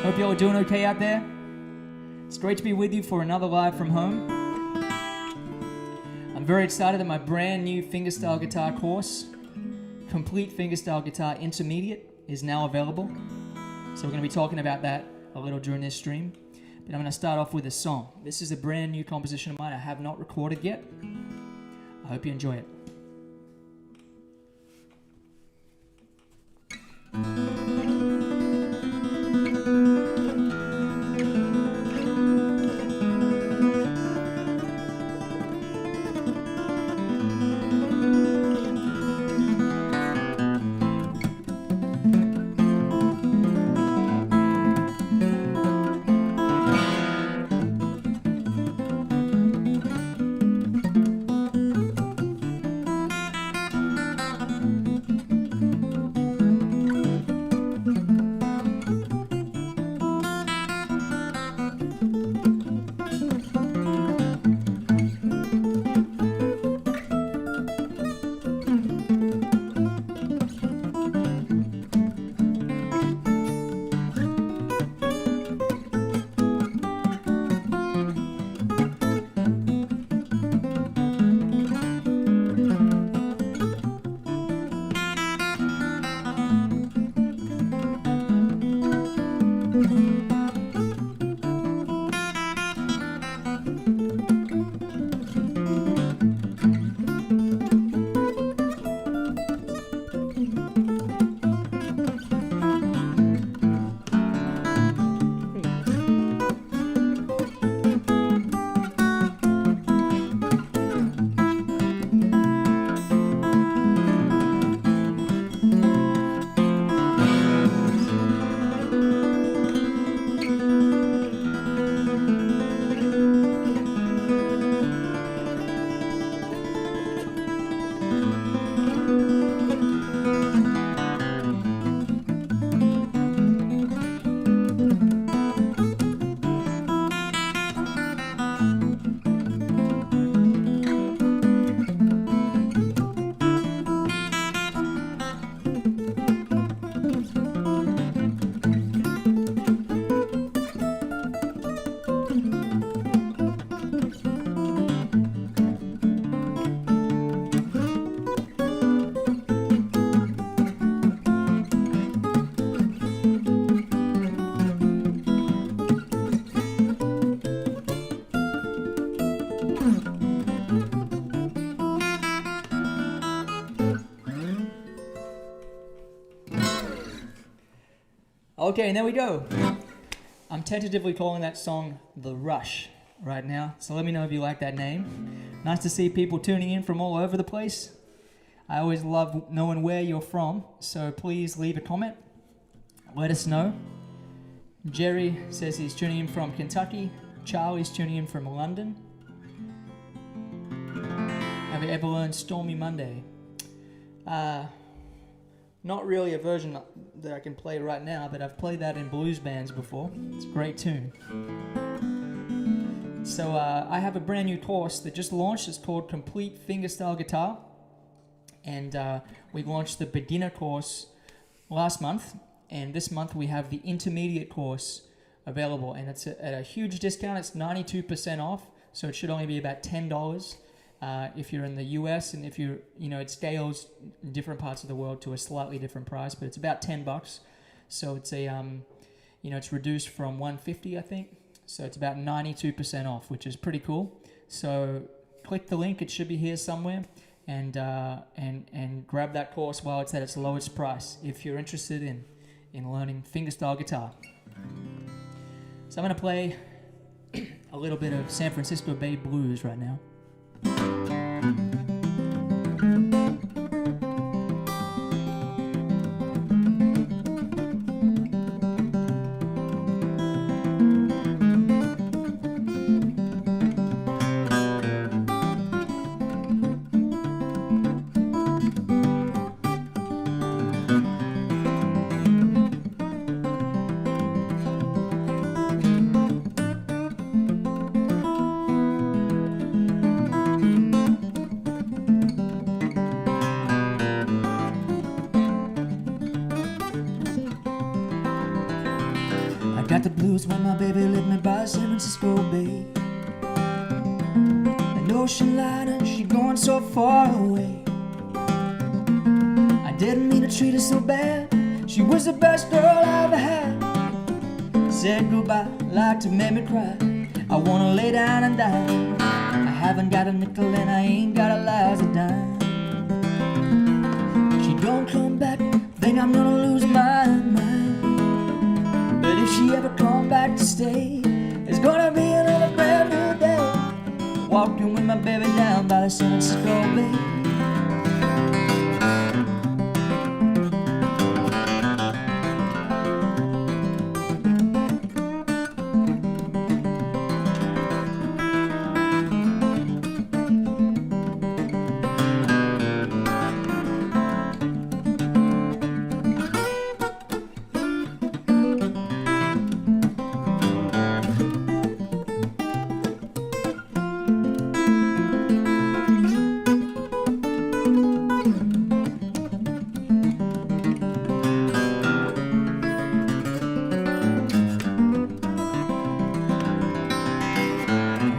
Hope y'all are doing okay out there. It's great to be with you for another live from home. I'm very excited that my brand new fingerstyle guitar course, Complete Fingerstyle Guitar Intermediate, is now available. So we're going to be talking about that a little during this stream. But I'm going to start off with a song. This is a brand new composition of mine I have not recorded yet. I hope you enjoy it. Okay, and there we go. I'm tentatively calling that song The Rush right now, so let me know if you like that name. Nice to see people tuning in from all over the place. I always love knowing where you're from, so please leave a comment. Let us know. Jerry says he's tuning in from Kentucky. Charlie's tuning in from London. Have you ever learned Stormy Monday? Not really a version that I can play right now, but I've played that in blues bands before. It's a great tune. So I have a brand new course that just launched. It's called Complete Fingerstyle Guitar. And we launched the beginner course last month. And this month we have the intermediate course available. And it's at a huge discount. It's 92% off. So it should only be about $10. If you're in the US, and if you're, it scales in different parts of the world to a slightly different price, but it's about $10. So it's a, it's reduced from $150, I think. So it's about 92% off, which is pretty cool. So click the link; it should be here somewhere, and grab that course while it's at its lowest price if you're interested in learning fingerstyle guitar. So I'm gonna play a little bit of San Francisco Bay blues right now. Got the blues when my baby left me by San Francisco Bay. An ocean liner, she going so far away. I didn't mean to treat her so bad. She was the best girl I ever had. Said goodbye like to make me cry. I wanna lay down and die. I haven't got a nickel and I ain't got a lousy dime. She don't come back, think I'm gonna lose my mind. But if she ever come back to stay, it's gonna be another brand new day. Walking with my baby down by the San Francisco Bay.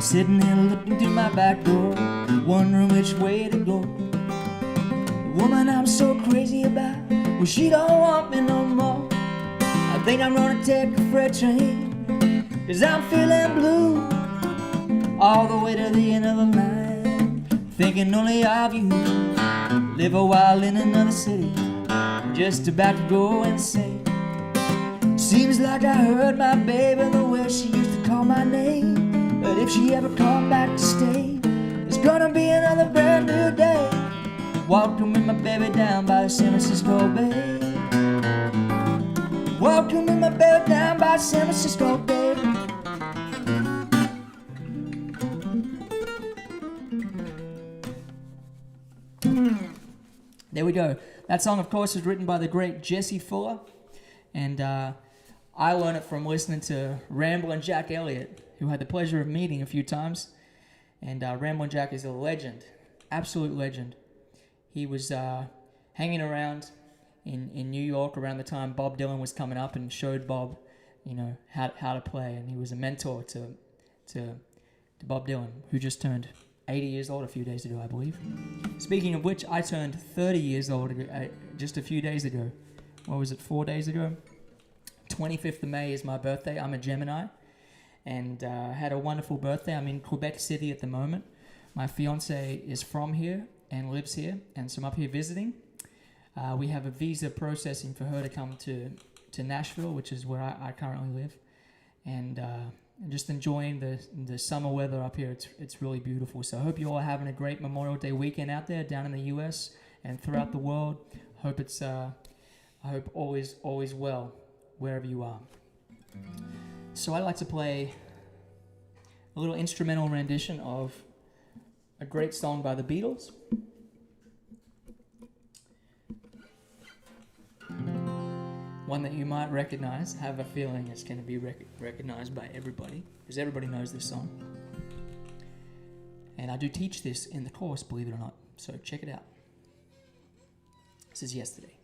Sitting here looking through my back door, wondering which way to go. The woman I'm so crazy about, well, she don't want me no more. I think I'm gonna take a freight train, 'cause I'm feeling blue. All the way to the end of the line, thinking only of you. Live a while in another city, just about to go insane. Seems like I heard my baby the way she used to call my name. But if she ever come back to stay, it's gonna be another brand new day. Walking with my baby down by the San Francisco Bay. Walking with my baby down by the San Francisco Bay. There we go. That song, of course, was written by the great Jesse Fuller. And I learned it from listening to Ramblin' Jack Elliott, who had the pleasure of meeting a few times. And Ramblin' Jack is a legend, absolute legend. He was hanging around in New York around the time Bob Dylan was coming up and showed Bob, how to play. And he was a mentor to Bob Dylan, who just turned 80 years old a few days ago, I believe. Speaking of which, I turned 30 years old just a few days ago. What was it, 4 days ago? 25th of May is my birthday. I'm a Gemini. And had a wonderful birthday. I'm in Quebec City at the moment. My fiance is from here and lives here, and so I'm up here visiting. We have a visa processing for her to come to Nashville, which is where I currently live, and just enjoying the summer weather up here. It's really beautiful. So I hope you all are having a great Memorial Day weekend out there, down in the U.S. and throughout the world. I hope all is well wherever you are. So I'd like to play a little instrumental rendition of a great song by the Beatles. One that you might recognize, have a feeling it's going to be recognized by everybody, because everybody knows this song. And I do teach this in the course, believe it or not, so check it out. This is Yesterday.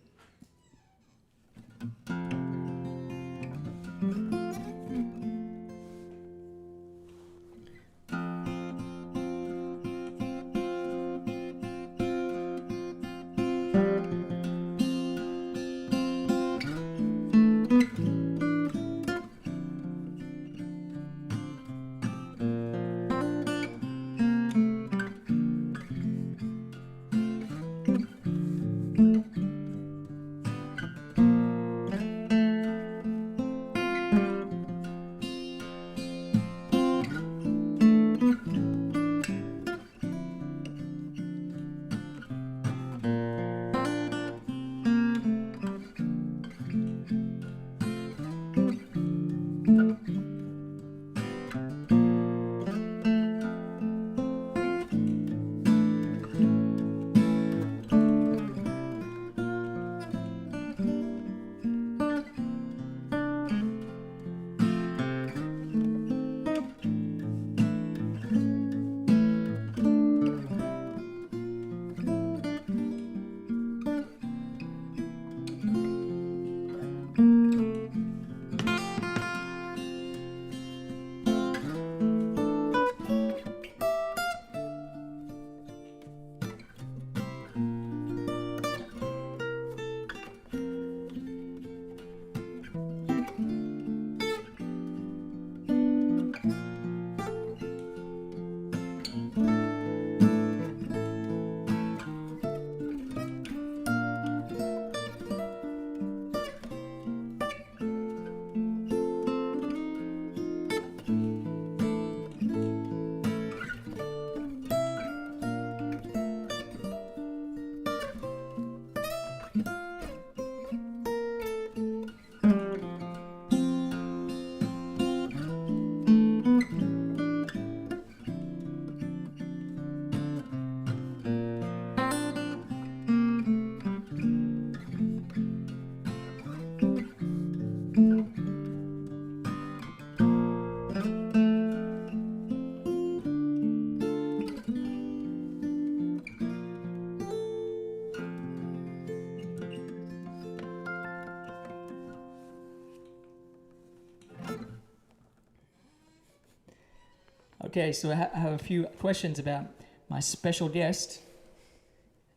Okay, so I have a few questions about my special guest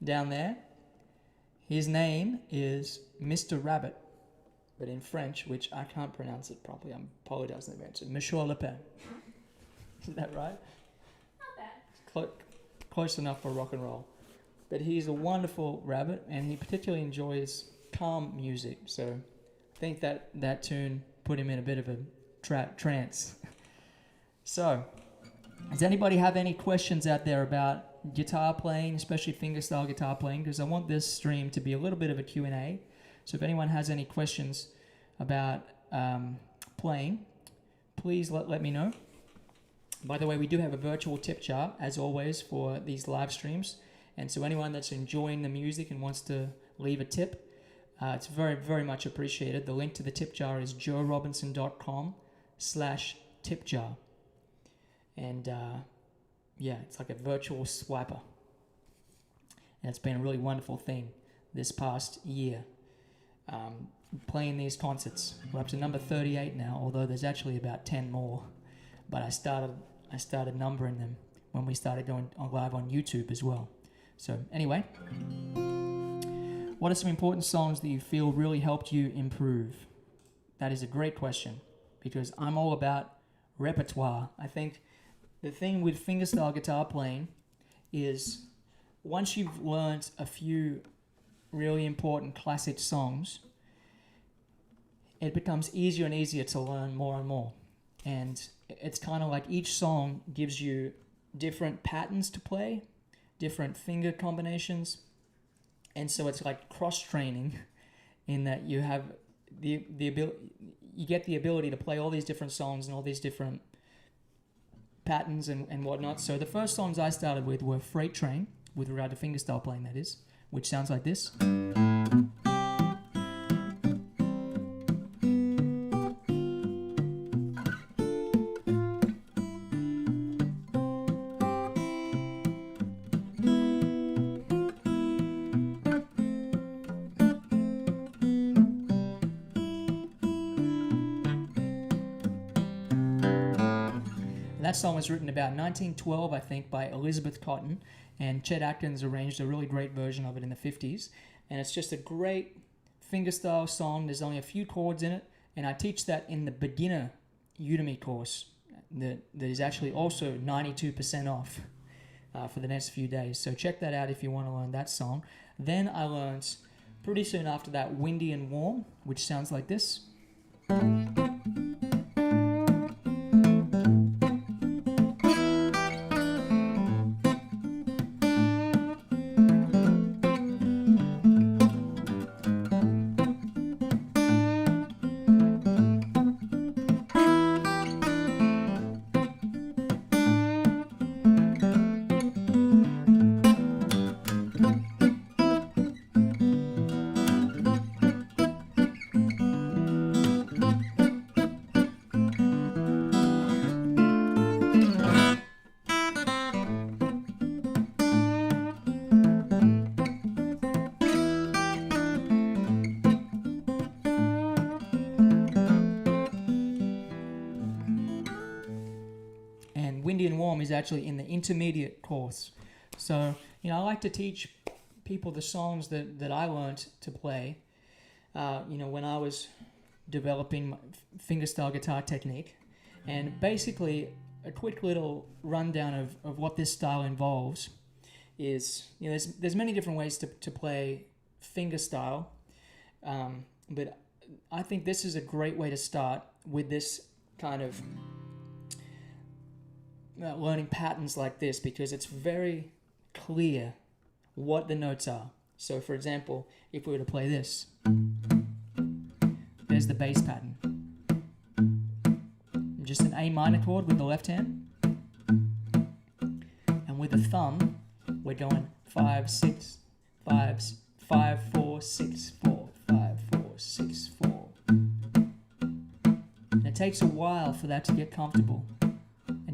down there. His name is Mr. Rabbit, but in French, which I can't pronounce it properly. I apologize in advance. Monsieur Le Pen. Is that right? Not bad. Close enough for rock and roll. But he's a wonderful rabbit, and he particularly enjoys calm music. So I think that tune put him in a bit of a trance. So, does anybody have any questions out there about guitar playing, especially fingerstyle guitar playing? Because I want this stream to be a little bit of a Q&A. So if anyone has any questions about playing, please let me know. By the way, we do have a virtual tip jar, as always, for these live streams. And so anyone that's enjoying the music and wants to leave a tip, it's very, very much appreciated. The link to the tip jar is joerobinson.com/tipjar. And yeah, it's like a virtual swiper. And it's been a really wonderful thing this past year, playing these concerts. We're up to number 38 now, although there's actually about 10 more. But I started numbering them when we started going live on YouTube as well. So anyway, what are some important songs that you feel really helped you improve? That is a great question, because I'm all about repertoire. I think the thing with fingerstyle guitar playing is once you've learned a few really important classic songs, it becomes easier and easier to learn more and more. And it's kind of like each song gives you different patterns to play, different finger combinations. And so it's like cross-training in that you have the ability, you get the ability to play all these different songs and all these different patterns and whatnot. So the first songs I started with were Freight Train, with regard to fingerstyle playing, that is, which sounds like this. That song was written about 1912, I think, by Elizabeth Cotton, and Chet Atkins arranged a really great version of it in the 50s. And it's just a great fingerstyle song. There's only a few chords in it, and I teach that in the beginner Udemy course that is actually also 92% off for the next few days. So check that out if you want to learn that song. Then I learned pretty soon after that Windy and Warm, which sounds like this. Windy and Warm is actually in the intermediate course. So, I like to teach people the songs that I learned to play, when I was developing my fingerstyle guitar technique. And basically, a quick little rundown of what this style involves is, there's many different ways to play fingerstyle, but I think this is a great way to start with this kind of learning patterns like this, because it's very clear what the notes are. So for example, if we were to play this, there's the bass pattern. Just an A minor chord with the left hand, and with the thumb we're going 5 6 5 5 4 6 4 5 4 6 4. And it takes a while for that to get comfortable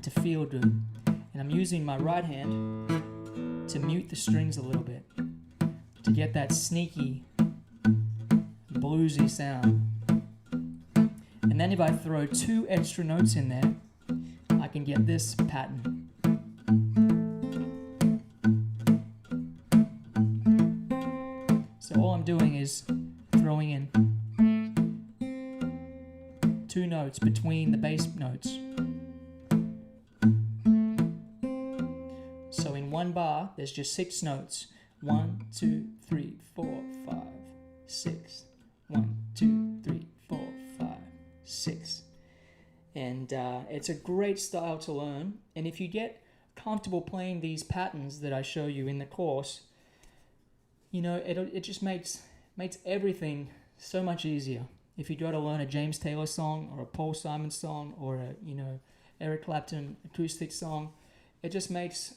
to feel good. And I'm using my right hand to mute the strings a little bit to get that sneaky bluesy sound. And then if I throw 2 extra notes in there, I can get this pattern. So all I'm doing is throwing in 2 notes between the bass notes. So in one bar, there's just 6 notes. 1, 2, 3, 4, 5, 6. 1, 2, 3, 4, 5, 6. And it's a great style to learn. And if you get comfortable playing these patterns that I show you in the course, you know, it just makes everything so much easier. If you try to learn a James Taylor song or a Paul Simon song or a, you know, Eric Clapton acoustic song, it just makes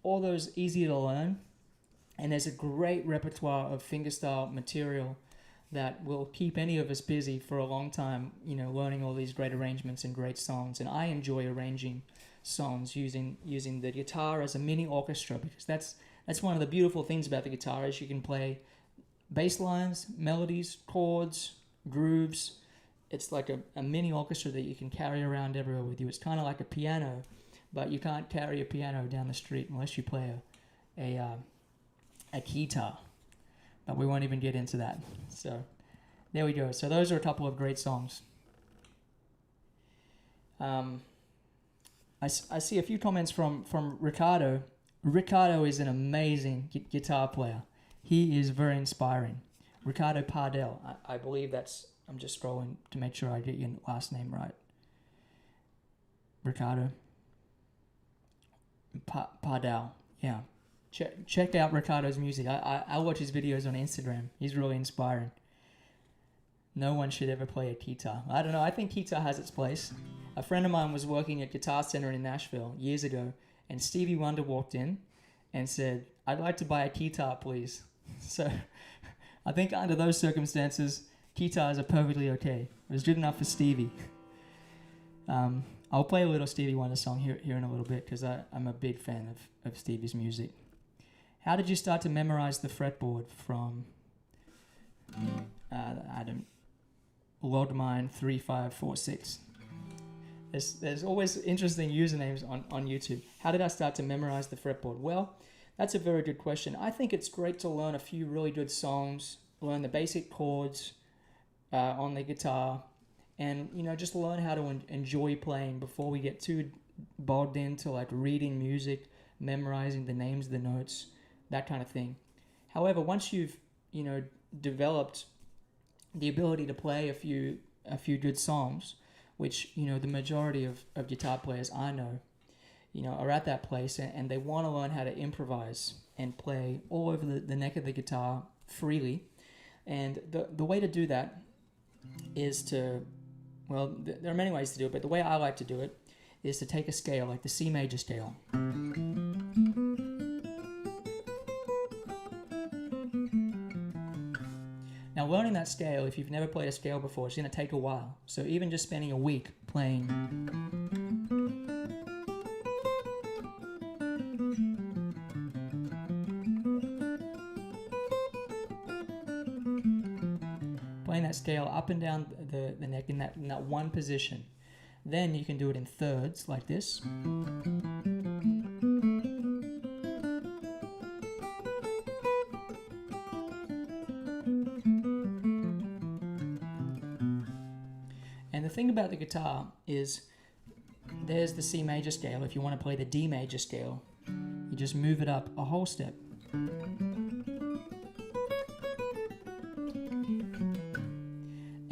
all those easier to learn. And there's a great repertoire of fingerstyle material that will keep any of us busy for a long time, you know, learning all these great arrangements and great songs. And I enjoy arranging songs using the guitar as a mini orchestra, because that's one of the beautiful things about the guitar is you can play bass lines, melodies, chords, grooves. It's like a mini orchestra that you can carry around everywhere with you. It's kind of like a piano, but you can't carry a piano down the street unless you play a guitar. But we won't even get into that. So there we go. So those are a couple of great songs. I see a few comments from Ricardo. Ricardo is an amazing guitar player. He is very inspiring. Ricardo Pardell. I believe that's... I'm just scrolling to make sure I get your last name right. Ricardo Pardell. Yeah. Check out Ricardo's music. I watch his videos on Instagram. He's really inspiring. No one should ever play a guitar. I don't know. I think guitar has its place. A friend of mine was working at Guitar Center in Nashville years ago, and Stevie Wonder walked in and said, "I'd like to buy a guitar, please." So I think under those circumstances, guitars are perfectly okay. It was good enough for Stevie. I'll play a little Stevie Wonder song here in a little bit because I'm a big fan of Stevie's music. How did you start to memorize the fretboard? From Adam Logmine 3546. There's always interesting usernames on YouTube. How did I start to memorize the fretboard? Well, that's a very good question. I think it's great to learn a few really good songs, learn the basic chords on the guitar, and you know, just learn how to enjoy playing before we get too bogged into like reading music, memorizing the names of the notes, that kind of thing. However, once you've, you know, developed the ability to play a few good songs, which, you know, the majority of guitar players I know, you know, are at that place and they want to learn how to improvise and play all over the neck of the guitar freely. And the way to do that is to, well, there are many ways to do it, but the way I like to do it is to take a scale, like the C major scale. Now, learning that scale, if you've never played a scale before, it's going to take a while. So even just spending a week playing that scale up and down the neck in that one position, then you can do it in thirds like this. And the thing about the guitar is there's the C major scale. If you want to play the D major scale, you just move it up a whole step.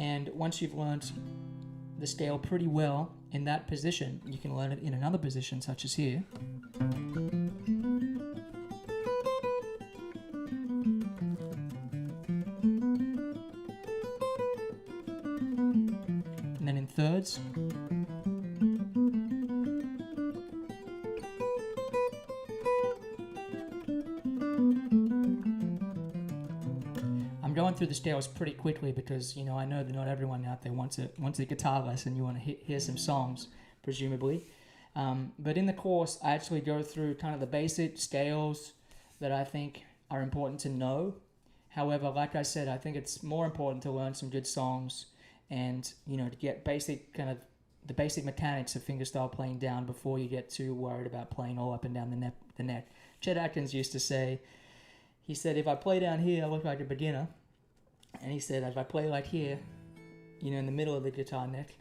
And once you've learned the scale pretty well in that position, you can learn it in another position, such as here. And then in thirds. I'm going through the scales pretty quickly because, you know, I know that not everyone out there wants a guitar lesson. You want to hear some songs, presumably. But in the course, I actually go through kind of the basic scales that I think are important to know. However, like I said, I think it's more important to learn some good songs and, you know, to get basic kind of the basic mechanics of fingerstyle playing down before you get too worried about playing all up and down the neck. Chet Atkins used to say, he said, if I play down here, I look like a beginner. And he said, if I play like here, in the middle of the guitar neck,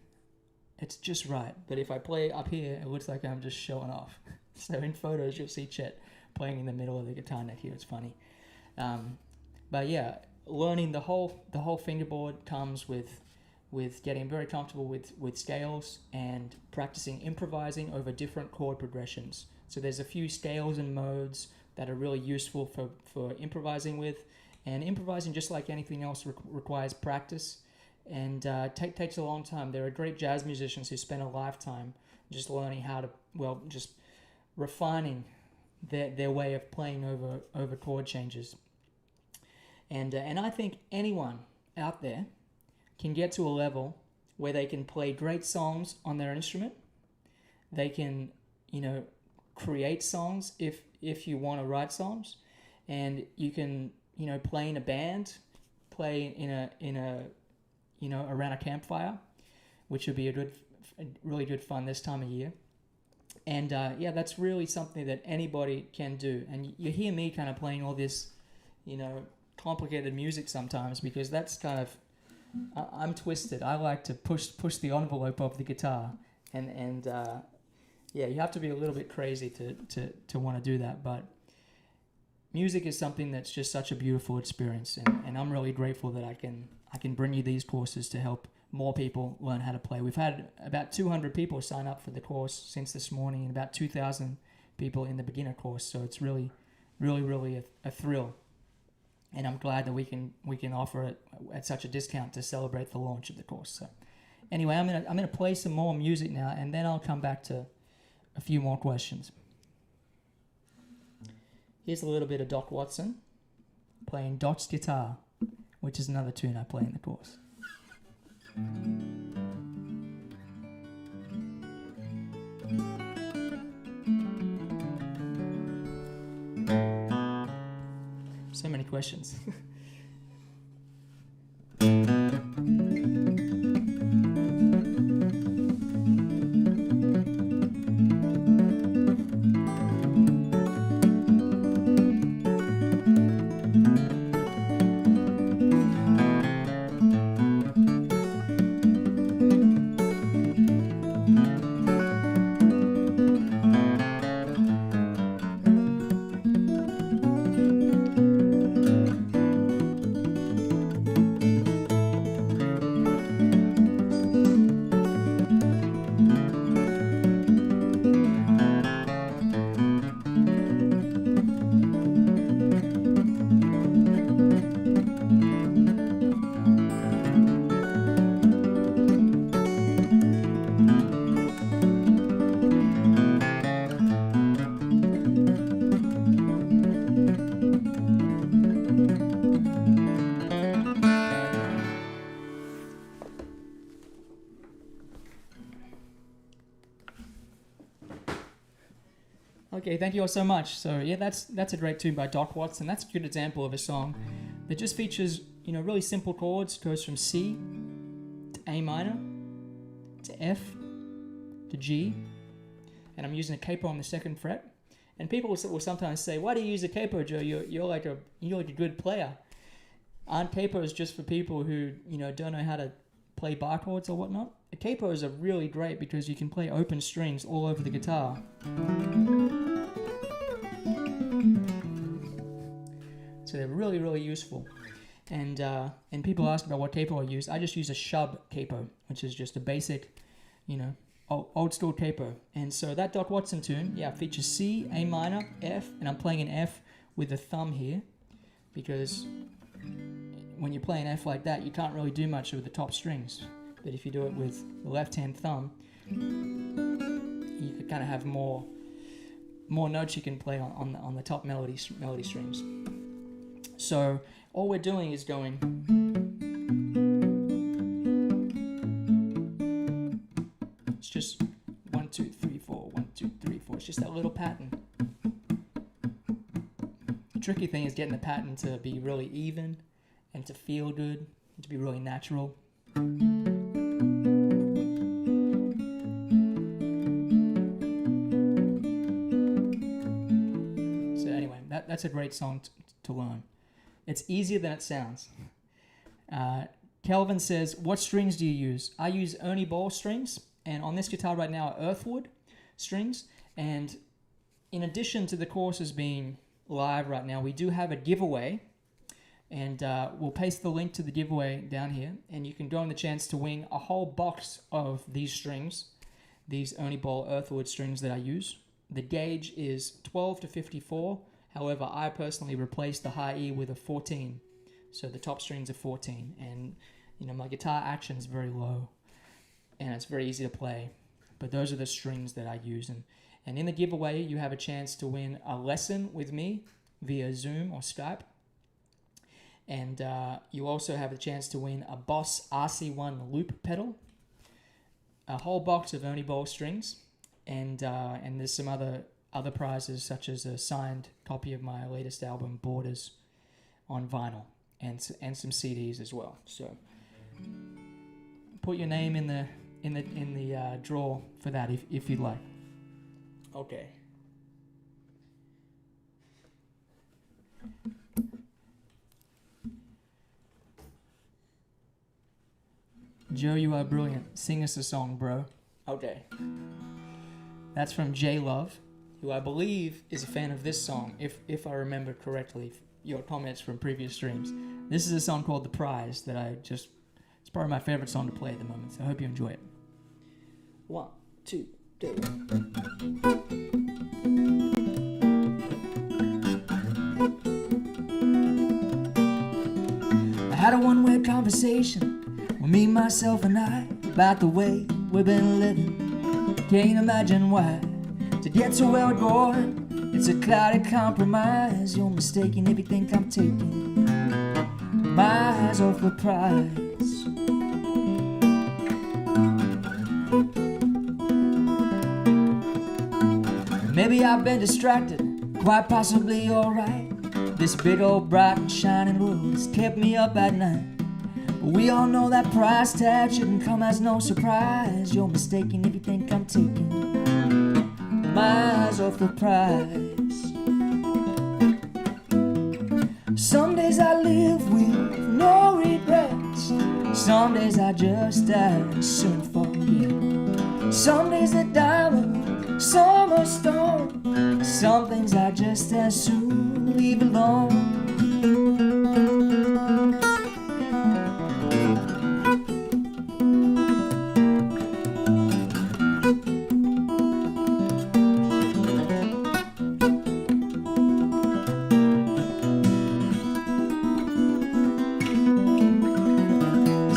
it's just right. But if I play up here, it looks like I'm just showing off. So in photos, you'll see Chet playing in the middle of the guitar neck here. It's funny. But yeah, learning the whole fingerboard comes with getting very comfortable with scales and practicing improvising over different chord progressions. So there's a few scales and modes that are really useful for improvising with. And improvising, just like anything else, requires practice and takes a long time. There are great jazz musicians who spend a lifetime just learning how to, just refining their way of playing over chord changes. And I think anyone out there can get to a level where they can play great songs on their instrument. They can, create songs if you want to write songs, and you can, play in a band, play in a around a campfire, which would be really good fun this time of year. And that's really something that anybody can do. And you hear me kind of playing all this, complicated music sometimes, because that's kind of, I'm twisted. I like to push the envelope of the guitar, and you have to be a little bit crazy to want to do that. But music is something that's just such a beautiful experience, and I'm really grateful that I can bring you these courses to help more people learn how to play. We've had about 200 people sign up for the course since this morning, and about 2,000 people in the beginner course. So it's really, really, really a thrill. And I'm glad that we can offer it at such a discount to celebrate the launch of the course. So anyway, I'm gonna play some more music now, and then I'll come back to a few more questions. Here's a little bit of Doc Watson playing Doc's guitar, which is another tune I play in the course. So many questions. Okay, thank you all so much. So yeah, that's a great tune by Doc Watson. That's a good example of a song that just features, really simple chords. It goes from C to A minor to F to G, and I'm using a capo on the 2nd fret. And people will sometimes say, "Why do you use a capo, Joe? You're like a good player." Aren't capos just for people who don't know how to play bar chords or whatnot? A capos are really great because you can play open strings all over the guitar. So they're really, really useful. And people ask about what capo I use. I just use a shub capo, which is just a basic, old school capo. And so that Doc Watson tune, features C, A minor, F, and I'm playing an F with a thumb here, because when you play an F like that, you can't really do much with the top strings. But if you do it with the left-hand thumb, you could kind of have more notes you can play on the top melody strings. So all we're doing is going. It's just 1, 2, 3, 4, 1, 2, 3, 4. It's just that little pattern. The tricky thing is getting the pattern to be really even and to feel good and to be really natural. that's a great song to learn. It's easier than it sounds. Kelvin says, what strings do you use? I use Ernie Ball strings, and on this guitar right now are Earthwood strings. And in addition to the courses being live right now, we do have a giveaway, and we'll paste the link to the giveaway down here, and you can go on the chance to win a whole box of these strings, these Ernie Ball Earthwood strings that I use. The gauge is 12 to 54. However, I personally replaced the high E with a 14. So the top strings are 14. And, you know, my guitar action is very low. And it's very easy to play. But those are the strings that I use. And in the giveaway, you have a chance to win a lesson with me via Zoom or Skype. And you also have a chance to win a Boss RC1 loop pedal, a whole box of Ernie Ball strings, and there's some other prizes, such as a signed copy of my latest album Borders on vinyl, and some CDs as well. So put your name in the draw for that if you'd like. Okay. Joe, you are brilliant. Sing us a song, bro. Okay. That's from J Love, who I believe is a fan of this song, if I remember correctly, your comments from previous streams. This is a song called The Prize that it's probably my favorite song to play at the moment, so I hope you enjoy it. 1, 2, 3. I had a one-way conversation with me, myself, and I about the way we've been living. Can't imagine why. To get to where we're going, it's a cloudy compromise. You're mistaken if you think I'm taking my eyes off the prize. Maybe I've been distracted, quite possibly you're right. This big old bright and shining world has kept me up at night. We all know that price tag shouldn't come as no surprise. You're mistaken if you think I'm taking my eyes off the prize. Some days I live with no regrets. Some days I just as soon forget. Some days a diamond, some a stone. Some things I just as soon leave alone.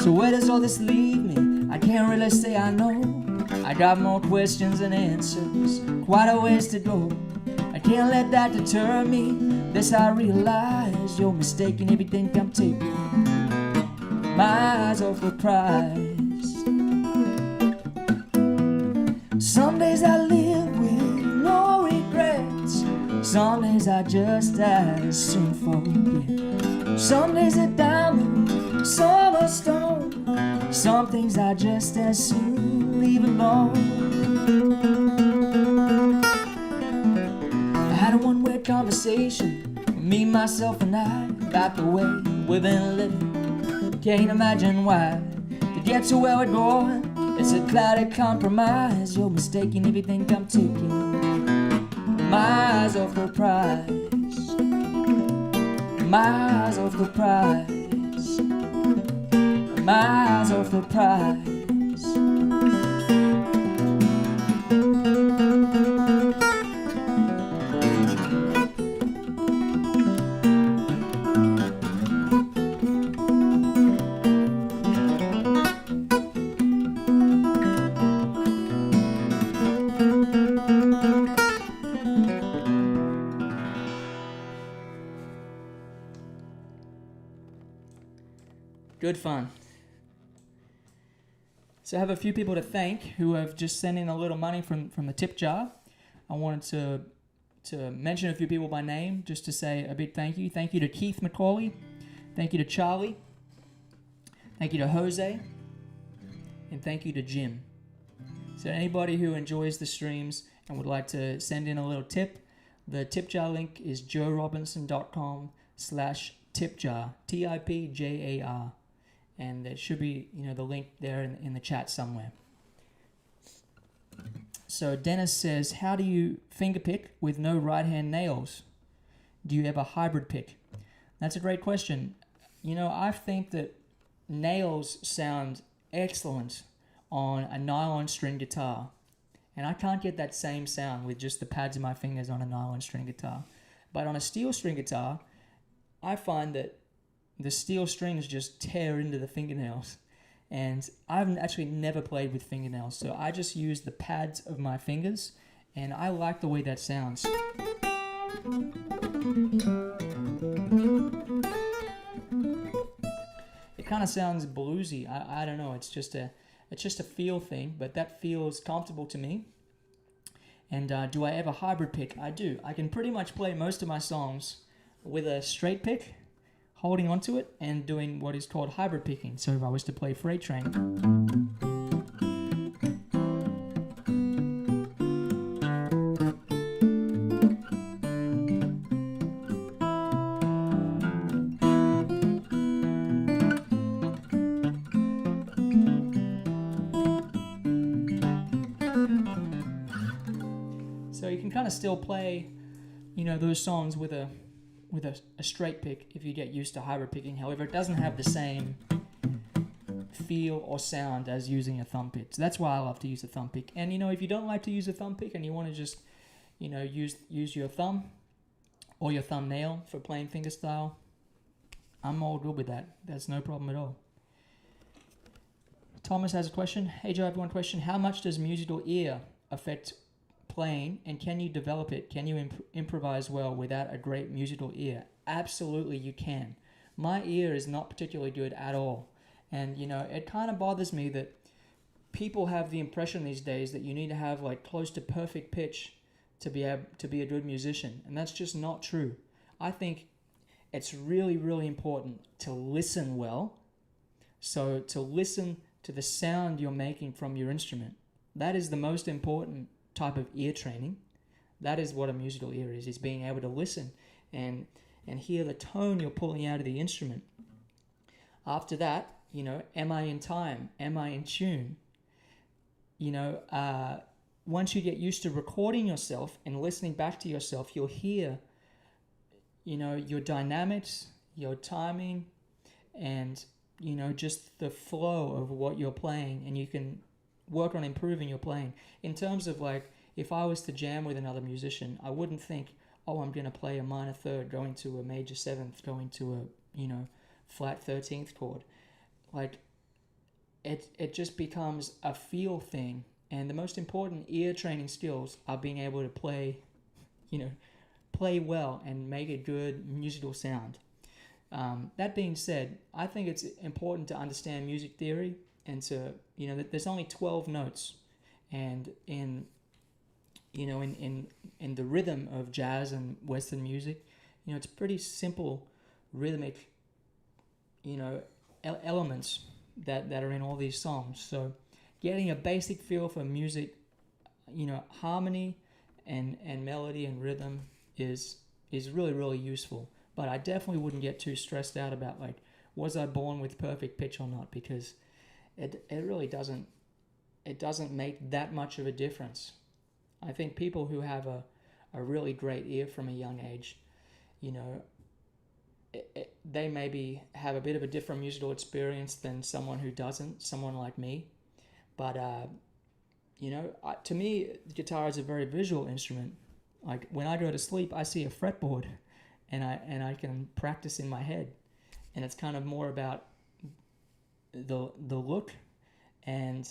So where does all this leave me? I can't really say I know. I got more questions than answers, quite a ways to go. I can't let that deter me. This I realize. You're mistaken if you think I'm taking my eyes off the prize. Some days I live with no regrets. Some days I just as soon forget. Some days a diamond, some a stone. Some things I just as soon leave alone. I had a one-way conversation with me, myself, and I about the way we've been living. Can't imagine why. To get to where we're going, it's a cloudy compromise. You're mistaken if you think I'm taking my eyes off the prize. My eyes off the prize. My eyes off the prize. Good fun. So I have a few people to thank who have just sent in a little money from the tip jar. I wanted to mention a few people by name just to say a big thank you. Thank you to Keith McCauley. Thank you to Charlie. Thank you to Jose. And thank you to Jim. So anybody who enjoys the streams and would like to send in a little tip, The tip jar link is joerobinson.com/tipjar, TIPJAR. And there should be, the link there in the chat somewhere. So Dennis says, how do you finger pick with no right hand nails? Do you ever hybrid pick? That's a great question. I think that nails sound excellent on a nylon string guitar. And I can't get that same sound with just the pads of my fingers on a nylon string guitar. But on a steel string guitar, I find that the steel strings just tear into the fingernails. And I've actually never played with fingernails, so I just use the pads of my fingers, and I like the way that sounds. It kind of sounds bluesy. I don't know. It's just a feel thing, but that feels comfortable to me. And do I ever hybrid pick? I do. I can pretty much play most of my songs with a straight pick, holding onto it, and doing what is called hybrid picking. So if I was to play Freight Train, so you can kind of still play, those songs with a straight pick if you get used to hybrid picking. However, it doesn't have the same feel or sound as using a thumb pick. So that's why I love to use a thumb pick. And if you don't like to use a thumb pick and you want to just use your thumb or your thumbnail for playing fingerstyle, I'm all good with that. That's no problem at all. Thomas has a question. Hey Joe, I have one question. How much does musical ear affect playing, and can you develop it? Can you improvise well without a great musical ear? Absolutely you can. My ear is not particularly good at all, and it kind of bothers me that people have the impression these days that you need to have like close to perfect pitch to be a good musician, and that's just not true. I think it's really, really important to listen well. So to listen to the sound you're making from your instrument, that is the most important type of ear training. That is what a musical ear is being able to listen and hear the tone you're pulling out of the instrument. After that, am I in time? Am I in tune? Once you get used to recording yourself and listening back to yourself, you'll hear, your dynamics, your timing, and, just the flow of what you're playing, and you can work on improving your playing. In terms of like, if I was to jam with another musician, I wouldn't think, oh, I'm going to play a minor third going to a major seventh, going to a, flat 13th chord. Like, it just becomes a feel thing. And the most important ear training skills are being able to play, play well and make a good musical sound. That being said, I think it's important to understand music theory and to, that there's only 12 notes, and in the rhythm of jazz and Western music, it's pretty simple rhythmic, elements that are in all these songs. So getting a basic feel for music, harmony and melody and rhythm is really, really useful. But I definitely wouldn't get too stressed out about like, was I born with perfect pitch or not? Because it really doesn't make that much of a difference. I think people who have a really great ear from a young age, they maybe have a bit of a different musical experience than someone who doesn't, someone like me. But, to me, guitar is a very visual instrument. Like when I go to sleep, I see a fretboard and I can practice in my head. And it's kind of more about the look and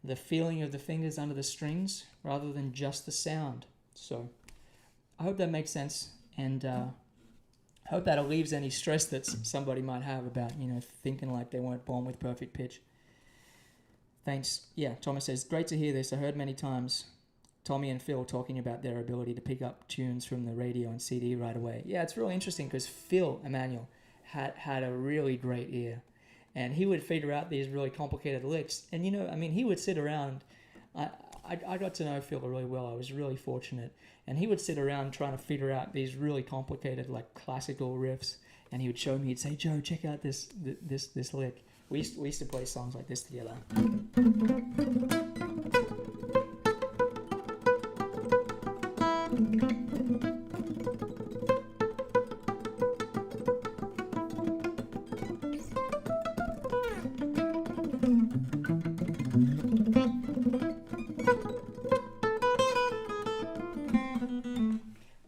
the feeling of the fingers under the strings rather than just the sound. So I hope that makes sense, and I hope that relieves any stress that somebody might have about, thinking like they weren't born with perfect pitch. Thanks. Yeah, Thomas says, great to hear this. I heard many times Tommy and Phil talking about their ability to pick up tunes from the radio and CD right away. Yeah, it's really interesting because Phil, Emmanuel, had a really great ear. And he would figure out these really complicated licks. And, he would sit around. I got to know Phil really well. I was really fortunate, and he would sit around trying to figure out these really complicated like classical riffs, and he would show me. He'd say, "Joe, check out this lick." We used to play songs like this together.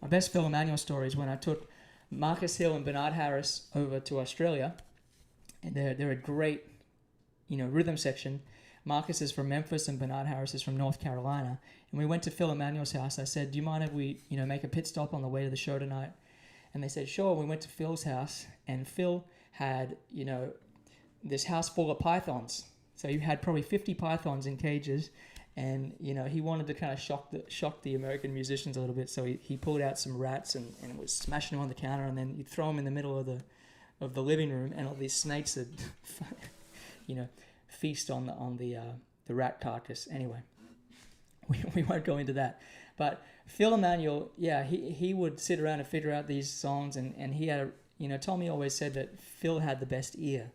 My best Phil Emmanuel story is when I took Marcus Hill and Bernard Harris over to Australia, and they're a great, rhythm section. Marcus is from Memphis and Bernard Harris is from North Carolina. And we went to Phil Emmanuel's house. I said, "Do you mind if we, make a pit stop on the way to the show tonight?" And they said, "Sure." We went to Phil's house, and Phil had, this house full of pythons. So he had probably 50 pythons in cages. And, he wanted to kind of shock the American musicians a little bit. So he pulled out some rats and was smashing them on the counter. And then he'd throw them in the middle of the living room. And all these snakes would, feast on the rat carcass. Anyway, we won't go into that. But Phil Emmanuel, he would sit around and figure out these songs. And he had, Tommy always said that Phil had the best ear.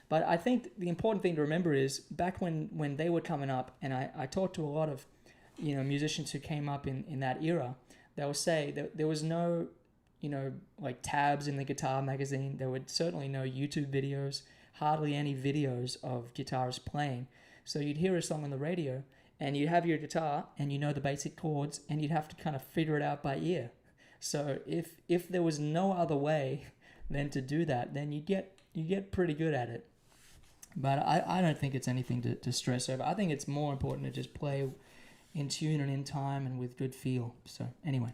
But I think the important thing to remember is back when they were coming up, and I talked to a lot of, musicians who came up in that era, they'll say that there was no, like tabs in the guitar magazine. There were certainly no YouTube videos, hardly any videos of guitarists playing. So you'd hear a song on the radio, and you'd have your guitar, and the basic chords, and you'd have to kind of figure it out by ear. So if there was no other way than to do that, then you get pretty good at it. But I don't think it's anything to stress over. I think it's more important to just play in tune and in time and with good feel. So anyway,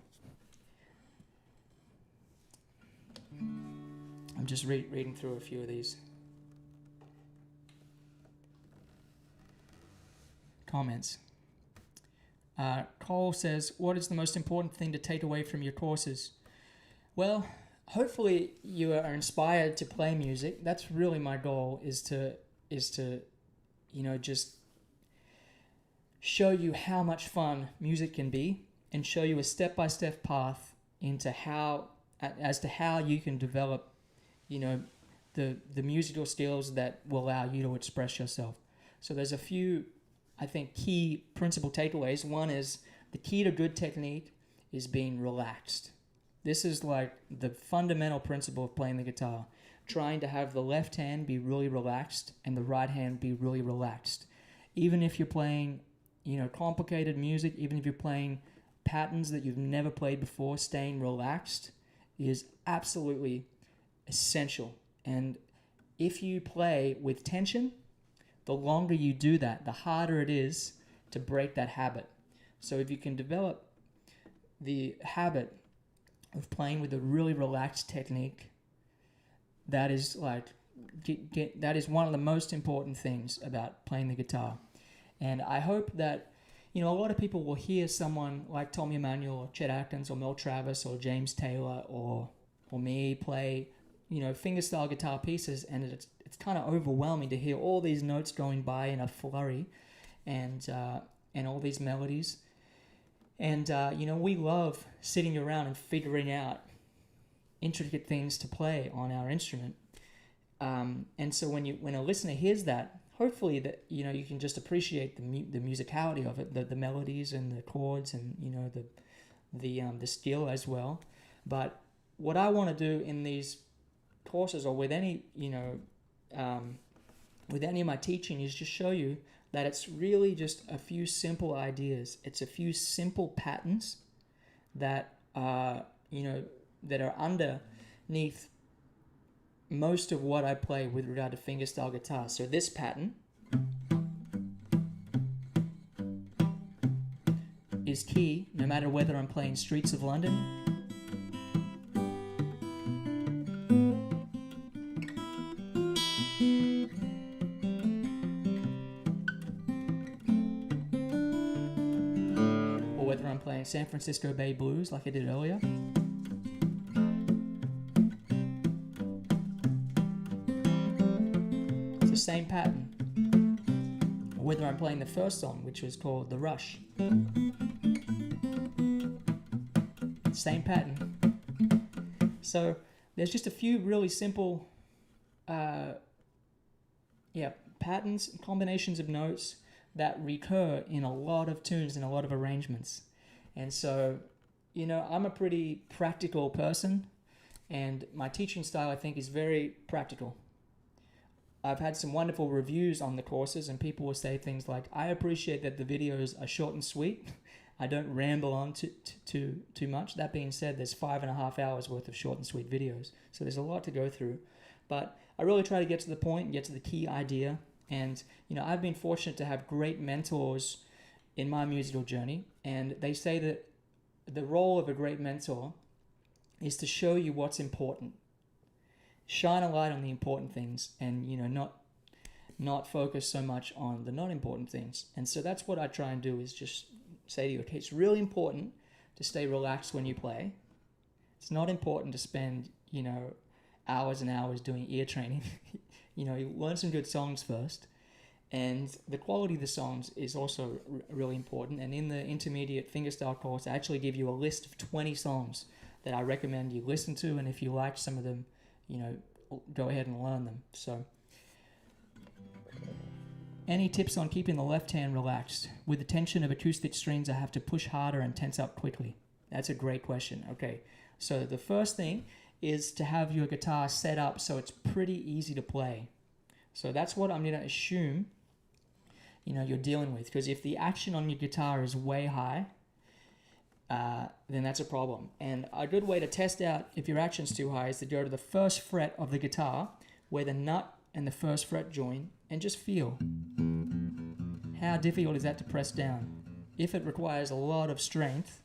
I'm just reading through a few of these comments. Cole says, "What is the most important thing to take away from your courses?" Well, hopefully you are inspired to play music. That's really my goal, is to just show you how much fun music can be and show you a step-by-step path into how you can develop, the musical skills that will allow you to express yourself. So there's a few, I think, key principal takeaways. One is the key to good technique is being relaxed. This is like the fundamental principle of playing the guitar. Trying to have the left hand be really relaxed and the right hand be really relaxed. Even if you're playing, complicated music, even if you're playing patterns that you've never played before, staying relaxed is absolutely essential. And if you play with tension, the longer you do that, the harder it is to break that habit. So if you can develop the habit of playing with a really relaxed technique, that is that is one of the most important things about playing the guitar. And I hope that, a lot of people will hear someone like Tommy Emmanuel or Chet Atkins or Mel Travis or James Taylor or me play, fingerstyle guitar pieces, and it's kind of overwhelming to hear all these notes going by in a flurry and all these melodies. And, we love sitting around and figuring out intricate things to play on our instrument. And so when a listener hears that, hopefully that, you can just appreciate the musicality of it, the melodies and the chords and, the skill as well. But what I want to do in these courses or with any, with any of my teaching is just show you that it's really just a few simple ideas. It's a few simple patterns that that are underneath most of what I play with regard to fingerstyle guitar. So this pattern is key no matter whether I'm playing Streets of London or whether I'm playing San Francisco Bay Blues like I did earlier. Same pattern. whether I'm playing the first song, which was called The Rush. Same pattern. So there's just a few really simple patterns, combinations of notes that recur in a lot of tunes and a lot of arrangements. And so, I'm a pretty practical person, and my teaching style, I think, is very practical. I've had some wonderful reviews on the courses, and people will say things like, I appreciate that the videos are short and sweet. I don't ramble on too much. That being said, there's 5.5 hours worth of short and sweet videos. So there's a lot to go through. But I really try to get to the point and get to the key idea. And, I've been fortunate to have great mentors in my musical journey. And they say that the role of a great mentor is to show you what's important. Shine a light on the important things and, not focus so much on the not important things. And so that's what I try and do, is just say to you, okay, it's really important to stay relaxed when you play. It's not important to spend, hours and hours doing ear training. You learn some good songs first. And the quality of the songs is also really important. And in the intermediate fingerstyle course, I actually give you a list of 20 songs that I recommend you listen to. And if you like some of them, go ahead and learn them. So, any tips on keeping the left hand relaxed? With the tension of acoustic strings, I have to push harder and tense up quickly. That's a great question. Okay, so the first thing is to have your guitar set up so it's pretty easy to play. So that's what I'm going to assume, you're dealing with. Because if the action on your guitar is way high, then that's a problem. And a good way to test out if your action's too high is to go to the first fret of the guitar, where the nut and the first fret join, and just feel. How difficult is that to press down? If it requires a lot of strength,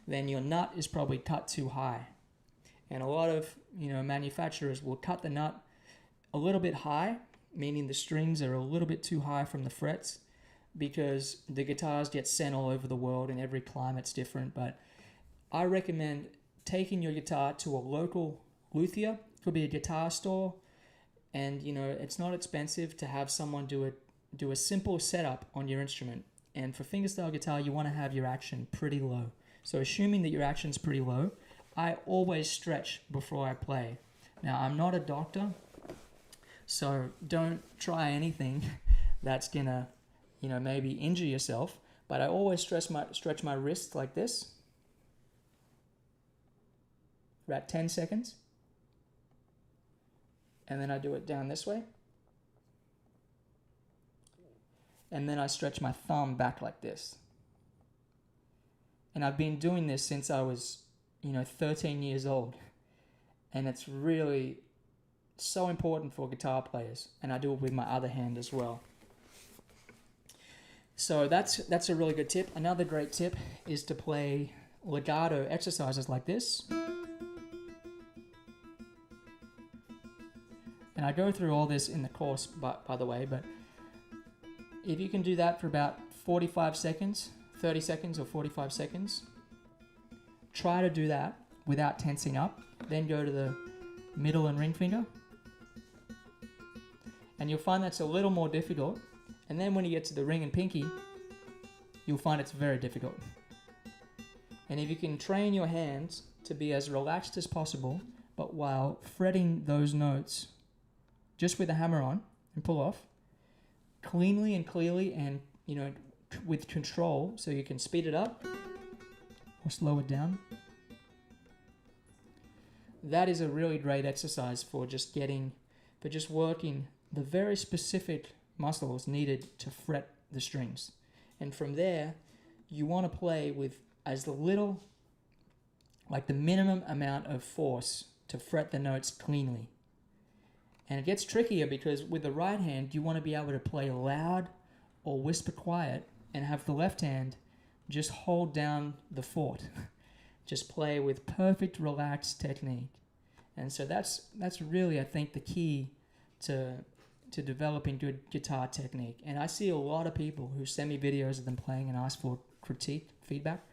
then your nut is probably cut too high. And a lot of manufacturers will cut the nut a little bit high, meaning the strings are a little bit too high from the frets, because the guitars get sent all over the world and every climate's different. But I recommend taking your guitar to a local luthier. Could be a guitar store, and it's not expensive to have someone do a simple setup on your instrument. And for fingerstyle guitar, you want to have your action pretty low. So assuming that your action's pretty low, I always stretch before I play. Now, I'm not a doctor, so don't try anything that's gonna, maybe injure yourself. But I always stretch my wrist like this, about 10 seconds. And then I do it down this way. And then I stretch my thumb back like this. And I've been doing this since I was, 13 years old. And it's really so important for guitar players. And I do it with my other hand as well. So that's a really good tip. Another great tip is to play legato exercises like this. And I go through all this in the course, by the way, but if you can do that for about 45 seconds, 30 seconds or 45 seconds, try to do that without tensing up. Then go to the middle and ring finger. And you'll find that's a little more difficult. And then when you get to the ring and pinky, you'll find it's very difficult. And if you can train your hands to be as relaxed as possible, but while fretting those notes just with the hammer on and pull off, cleanly and clearly and, with control, so you can speed it up or slow it down. That is a really great exercise for just working the very specific muscles needed to fret the strings. And from there, you want to play with as little, like the minimum amount of force to fret the notes cleanly. And it gets trickier because with the right hand, you want to be able to play loud or whisper quiet and have the left hand just hold down the fort. Just play with perfect relaxed technique. And so that's really, I think, the key to developing good guitar technique. And I see a lot of people who send me videos of them playing and ask for critique, feedback.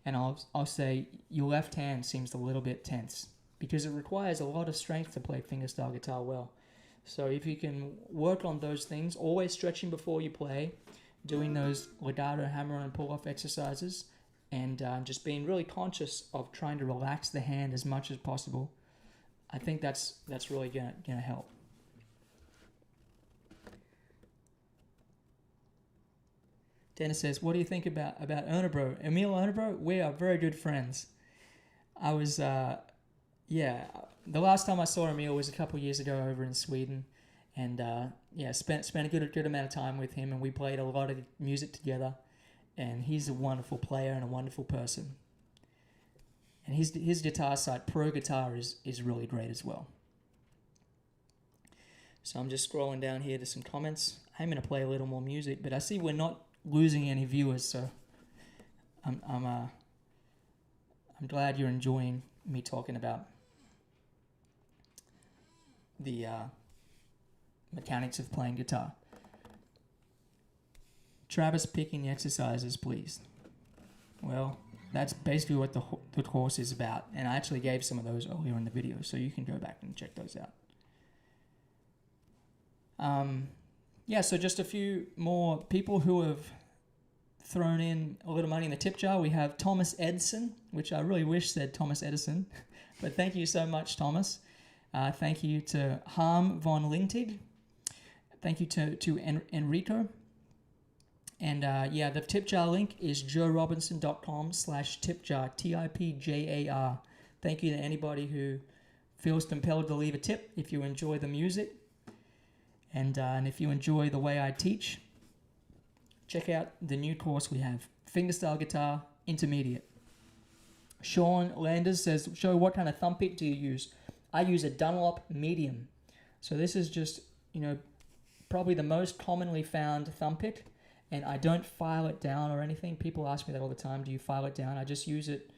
And I'll say, your left hand seems a little bit tense, because it requires a lot of strength to play fingerstyle guitar well. So if you can work on those things, always stretching before you play, doing those legato, hammer and pull-off exercises, and just being really conscious of trying to relax the hand as much as possible, I think that's really gonna help. Dennis says, what do you think about Ernebro? Emil Ernebro, we are very good friends. I was, the last time I saw Emil was a couple of years ago over in Sweden. And, spent a good amount of time with him, and we played a lot of music together. And he's a wonderful player and a wonderful person. And his guitar site, Pro Guitar, is really great as well. So I'm just scrolling down here to some comments. I'm going to play a little more music, but I see we're not losing any viewers, so I'm glad you're enjoying me talking about the mechanics of playing guitar. Travis picking the exercises, please. Well, that's basically what the course is about, and I actually gave some of those earlier in the video, so you can go back and check those out. So just a few more people who have thrown in a little money in the tip jar. We have Thomas Edison, which I really wish said Thomas Edison, but thank you so much, Thomas. Thank you to Harm von Lintig. Thank you to Enrico. And the tip jar link is joerobinson.com/tipjar, TIPJAR. Thank you to anybody who feels compelled to leave a tip if you enjoy the music. And if you enjoy the way I teach, check out the new course we have, Fingerstyle Guitar Intermediate. Sean Landers says, Joe, what kind of thumb pick do you use? I use a Dunlop Medium. So this is just, probably the most commonly found thumb pick, and I don't file it down or anything. People ask me that all the time, do you file it down? I just use it,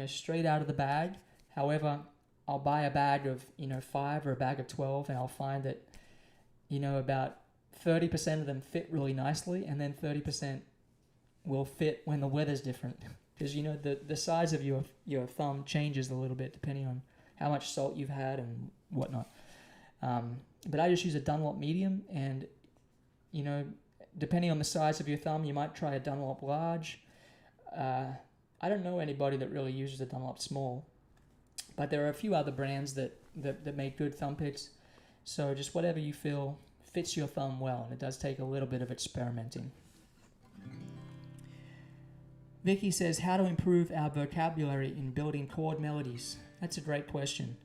straight out of the bag. However, I'll buy a bag of, 5 or a bag of 12, and I'll find that about 30% of them fit really nicely, and then 30% will fit when the weather's different. Because, the size of your thumb changes a little bit depending on how much salt you've had and whatnot. But I just use a Dunlop Medium, and, depending on the size of your thumb, you might try a Dunlop Large. I don't know anybody that really uses a Dunlop Small, but there are a few other brands that make good thumb picks. So just whatever you feel fits your thumb well, and it does take a little bit of experimenting. Vicky says, how to improve our vocabulary in building chord melodies? That's a great question.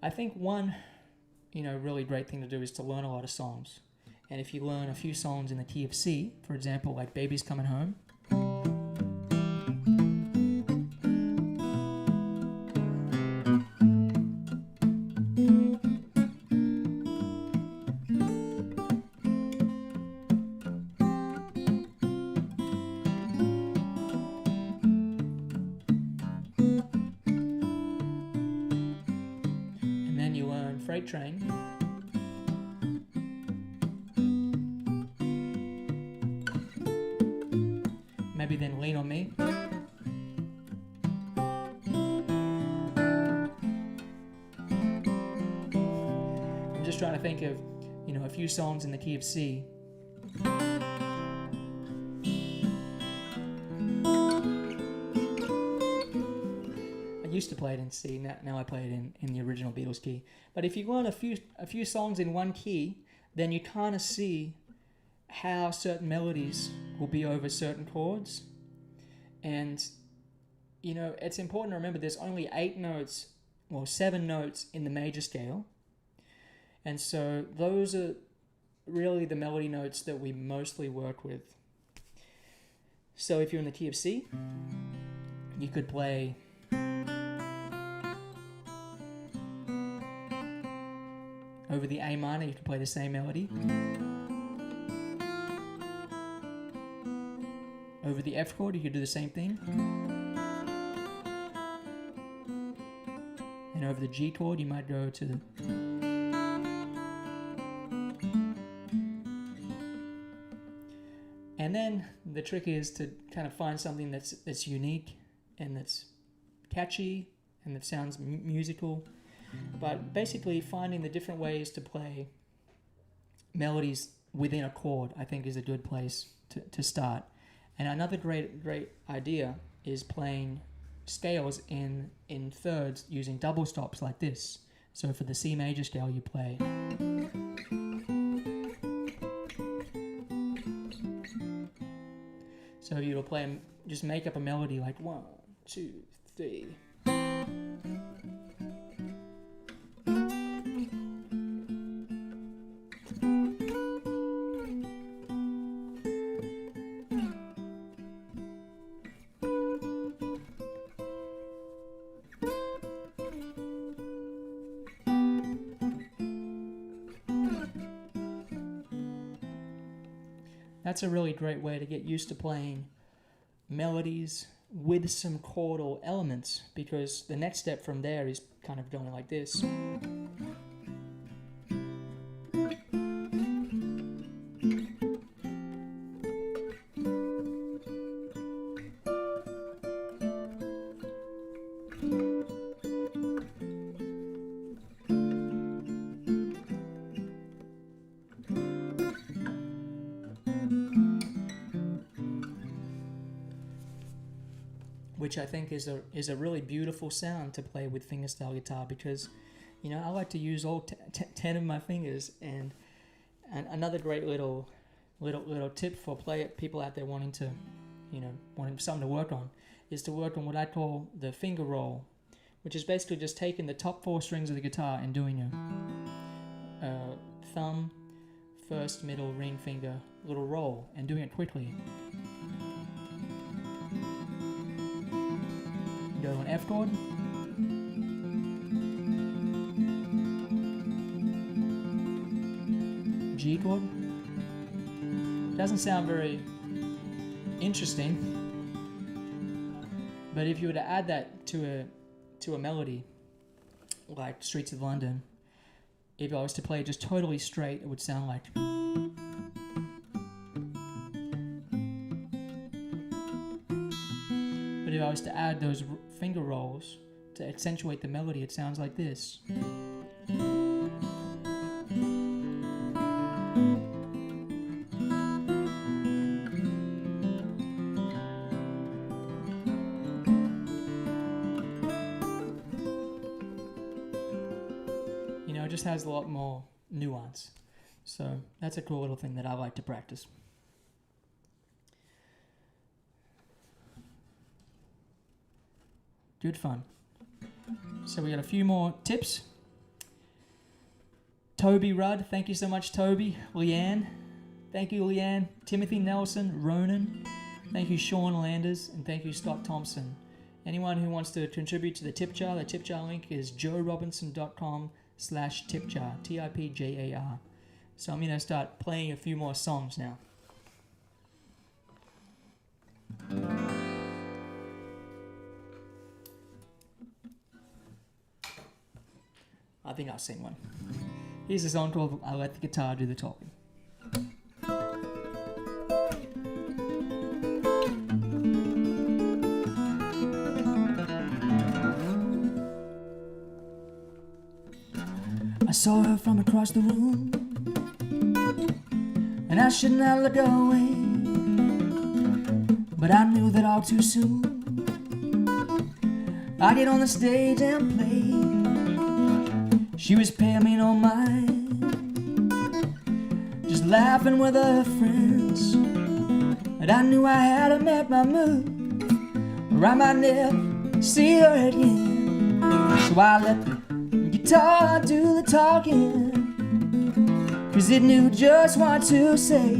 I think one, really great thing to do is to learn a lot of songs. And if you learn a few songs in the key of C, for example, like Baby's Coming Home, Freight Train, maybe then Lean on Me, I'm just trying to think of a few songs in the key of C. I used to play it in C, now I play it in the original Beatles key. But if you learn a few songs in one key, then you kind of see how certain melodies will be over certain chords. And, it's important to remember there's only 7 notes in the major scale. And so those are really the melody notes that we mostly work with. So if you're in the key of C, you could play over the A minor, you could play the same melody. Over the F chord, you could do the same thing. And over the G chord, you might go to and then the trick is to kind of find something that's unique and that's catchy and that sounds musical. But basically finding the different ways to play melodies within a chord, I think, is a good place to start. And another great idea is playing scales in thirds using double stops like this. So for the C major scale, you play. So you'll play, just make up a melody like 1, 2, 3. That's a really great way to get used to playing melodies with some chordal elements, because the next step from there is kind of going like this. Which I think is a really beautiful sound to play with fingerstyle guitar, because, you know, I like to use all 10 of my fingers. And another great little tip for people out there wanting something to work on, is to work on what I call the finger roll, which is basically just taking the top 4 strings of the guitar and doing a thumb, first, middle, ring finger little roll, and doing it quickly. Go to an F chord, G chord. Doesn't sound very interesting, but if you were to add that to a melody like Streets of London, if I was to play it just totally straight, it would sound like. But if I was to add those finger rolls to accentuate the melody, it sounds like this. You know, it just has a lot more nuance. So that's a cool little thing that I like to practice. Good fun. So we got a few more tips. Toby Rudd, thank you so much, Toby. Leanne, thank you, Leanne. Timothy Nelson, Ronan, thank you, Sean Landers, and thank you, Scott Thompson. Anyone who wants to contribute to the tip jar, the tip jar link is joerobinson.com/tipjar, TIPJAR. So I'm going to start playing a few more songs now. I think I'll sing one. Here's a song called I Let the Guitar Do the Talking. I saw her from across the room, and I should not look away, but I knew that all too soon I'd get on the stage and play. She was paying me no mind, just laughing with her friends, and I knew I had to make my move, or I might never see her again. So I let the guitar do the talking, 'cause it knew just what to say,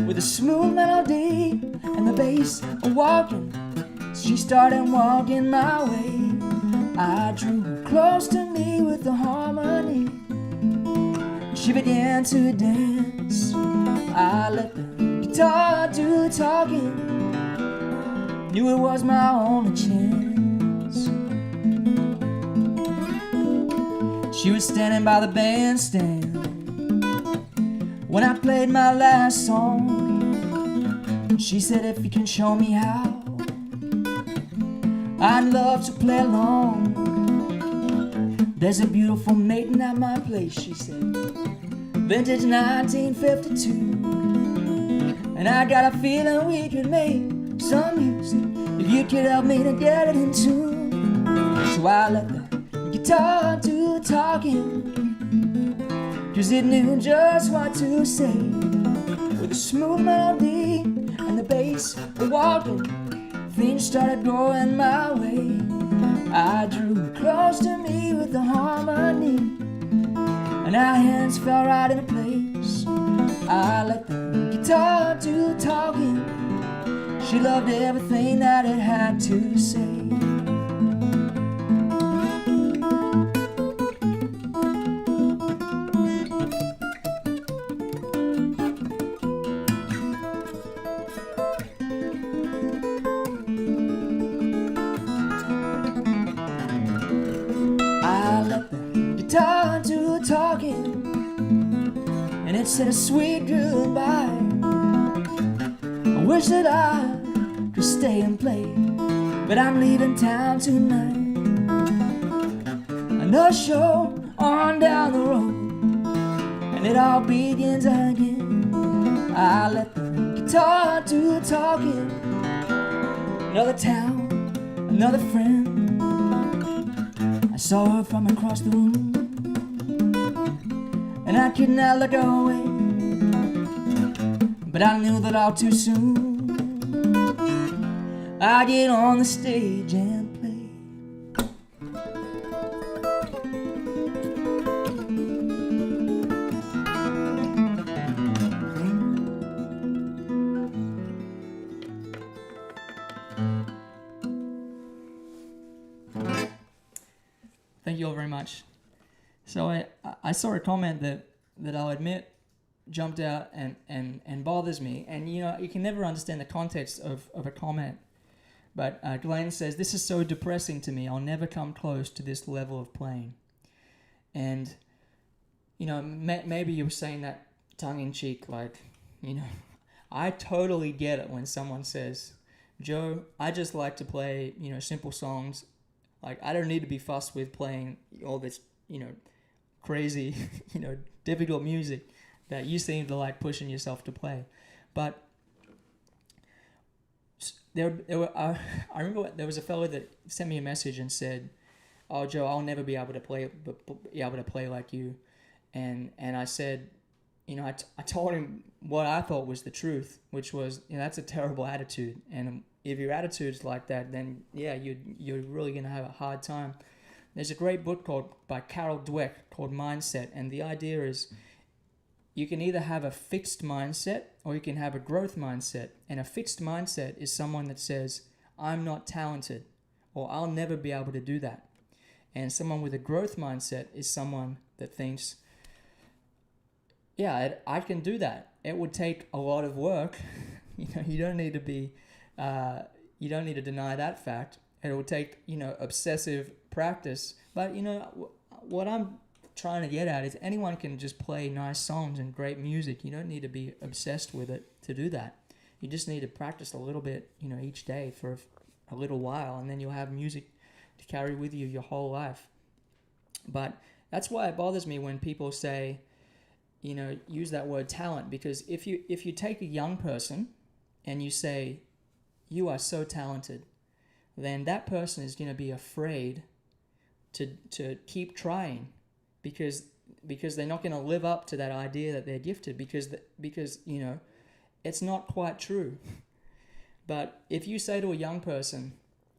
with a smooth melody and the bass a-walking. She started walking my way. I drew her close to me with the harmony. She began to dance. I let the guitar do the talking, knew it was my only chance. She was standing by the bandstand when I played my last song. She said, if you can show me how, I'd love to play along. There's a beautiful maiden at my place, she said, vintage 1952. And I got a feeling we could make some music if you could help me to get it in tune. So I let the guitar do the talking, 'cause it knew just what to say. With a smooth melody and the bass walking, things started going my way. I drew her close to me with the harmony, and our hands fell right into place. I let the guitar do the talking. She loved everything that it had to say. Guitar do the talking, and it said a sweet goodbye. I wish that I could stay and play, but I'm leaving town tonight. Another show on down the road, and it all begins again. I let the guitar do the talking. Another town, another friend. I saw her from across the room, and I could not look away, but I knew that all too soon I'd get on the stage and play. Thank you all very much. So I saw a comment that I'll admit jumped out and bothers me. And you know, you can never understand the context of a comment. But Glenn says, "This is so depressing to me. I'll never come close to this level of playing." And, you know, maybe you were saying that tongue-in-cheek, like, you know, I totally get it when someone says, "Joe, I just like to play, you know, simple songs. Like, I don't need to be fussed with playing all this, you know, crazy, you know, difficult music that you seem to like pushing yourself to play." But I remember there was a fellow that sent me a message and said, "Oh, Joe, I'll never be able to play like you." And I said, you know, I told him what I thought was the truth, which was, you know, that's a terrible attitude. And if your attitude's like that, then yeah, you're really gonna have a hard time. There's a great book by Carol Dweck called Mindset, and the idea is you can either have a fixed mindset or you can have a growth mindset. And a fixed mindset is someone that says, "I'm not talented," or "I'll never be able to do that." And someone with a growth mindset is someone that thinks, "Yeah, I can do that. It would take a lot of work." You know, you don't need to deny that fact. It will take, you know, obsessive practice. But, you know, what I'm trying to get at is anyone can just play nice songs and great music. You don't need to be obsessed with it to do that. You just need to practice a little bit, you know, each day for a little while, and then you'll have music to carry with you your whole life. But that's why it bothers me when people say, you know, use that word talent, because if you take a young person and you say, "You are so talented," then that person is going to be afraid to keep trying, because they're not going to live up to that idea that they're gifted, because you know, it's not quite true. But if you say to a young person,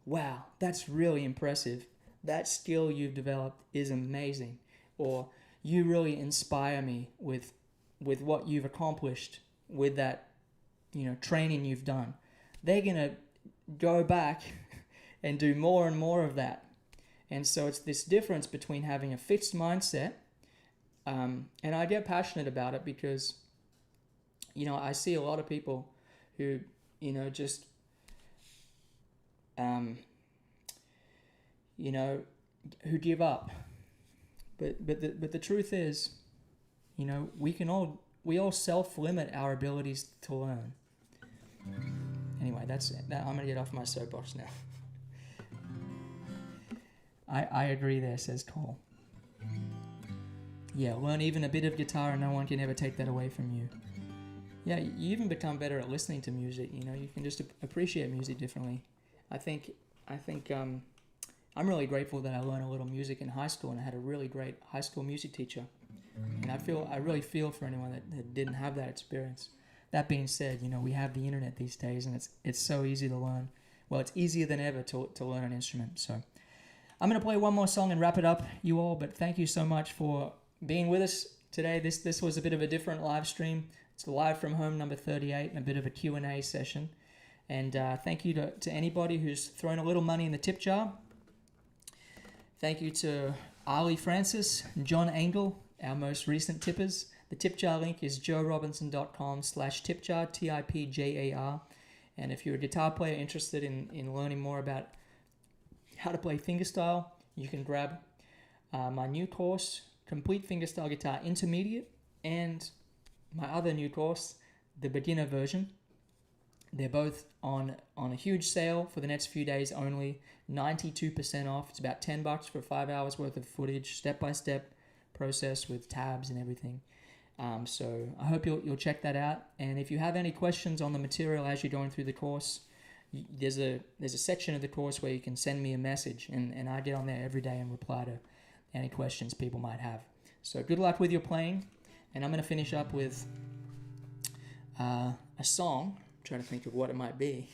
"Wow, that's really impressive. That skill you've developed is amazing," or "You really inspire me with what you've accomplished with that, you know, training you've done," they're going to go back and do more and more of that. And so it's this difference between having a fixed mindset, and I get passionate about it because, you know, I see a lot of people who, you know, just, you know, who give up. But the truth is, you know, we all self-limit our abilities to learn. Anyway, that's it. I'm gonna get off my soapbox now. I agree there, says Cole. Yeah, learn even a bit of guitar and no one can ever take that away from you. Yeah, you even become better at listening to music. You know, you can just appreciate music differently. I think I'm really grateful that I learned a little music in high school and I had a really great high school music teacher. And I really feel for anyone that didn't have that experience. That being said, you know, we have the internet these days and it's so easy to learn. Well, it's easier than ever to learn an instrument. So I'm going to play one more song and wrap it up, you all. But thank you so much for being with us today. This was a bit of a different live stream. It's live from home number 38 and a bit of a Q&A session. And thank you to anybody who's thrown a little money in the tip jar. Thank you to Ali Francis and John Engel, our most recent tippers. The tip jar link is joerobinson.com/tipjar, TIPJAR. And if you're a guitar player interested in learning more about how to play fingerstyle, you can grab my new course, Complete Fingerstyle Guitar Intermediate, and my other new course, the beginner version. They're both on a huge sale for the next few days only, 92% off. It's about $10 for 5 hours worth of footage, step-by-step process with tabs and everything. So I hope you'll check that out. And if you have any questions on the material as you're going through the course, there's a section of the course where you can send me a message, and I get on there every day and reply to any questions people might have. So good luck with your playing, and I'm going to finish up with a song. I'm trying to think of what it might be.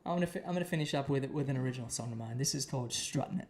I'm gonna finish up with an original song of mine. This is called Strutting It.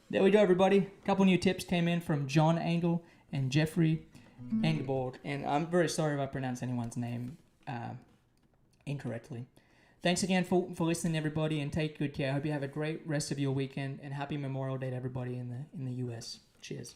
There we go, everybody. A couple new tips came in from John Engel and Jeffrey Engelborg, and I'm very sorry if I pronounce anyone's name incorrectly. Thanks again for listening, everybody, and take good care. I hope you have a great rest of your weekend, and happy Memorial Day to everybody in the U.S. Cheers.